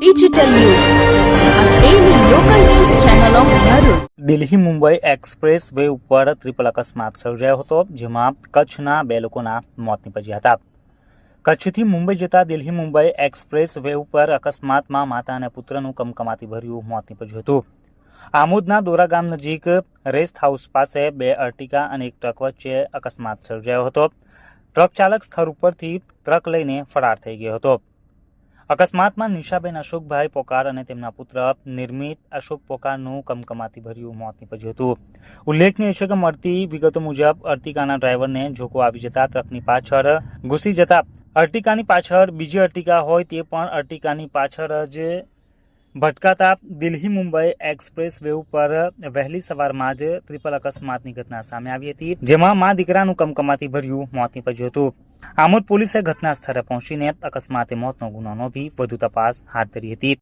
Digital युग a daily local news channel of Bharuch. Delhi Mumbai express way ઉપર triple અકસ્માત સર્જાયો હતો, જેમાં કચ્છના 2 લોકોના મોત નીપજ્યા હતા. કચ્છથી મુંબઈ જતા દિલ્હી મુંબઈ એક્સપ્રેસ વે ઉપર અકસ્માતમાં માતા અને પુત્રનું કમકમાતી ભર્યું મોત નીપજ્યું હતું. આમોદના દોરા ગામ નજીક રેસ્ટ હાઉસ પાસે 2 અર્ટિકા અને એક ટ્રક વચ્ચે અકસ્માત સર્જાયો હતો. ટ્રક ચાલક સ્થળ ઉપરથી ટ્રક લઈને ફરાર થઈ ગયો હતો. અકસ્માતમાં નિશાબેન અશોકભાઈ પોકાર અને તેમના પુત્ર નિર્મિત અશોક પોકારનું કમકમાતી ભર્યું મોત નીપજ્યું હતું. ઉલ્લેખનીય છે કે મળતી વિગતો મુજબ અર્ટિકાના ડ્રાઈવરને ઝોકો આવી જતા ટ્રકની પાછળ ઘૂસી જતા અર્ટિકાની પાછળ બીજી અર્ટિકા હોય તે પણ અર્ટિકાની પાછળ જ ભટકાતા દિલ્હી મુંબઈ એક્સપ્રેસ વે ઉપર વહેલી સવારમાં જ ટ્રિપલ અકસ્માતની ઘટના સામે આવી હતી, જેમાં મા દીકરાનું કમકમાતી ભર્યું મોત નીપજ્યું હતું. આમોદ પોલીસે ઘટના સ્થળે પહોંચીને અકસ્માતે મોતનો ગુનો નોંધી વધુ તપાસ હાથ ધરી હતી.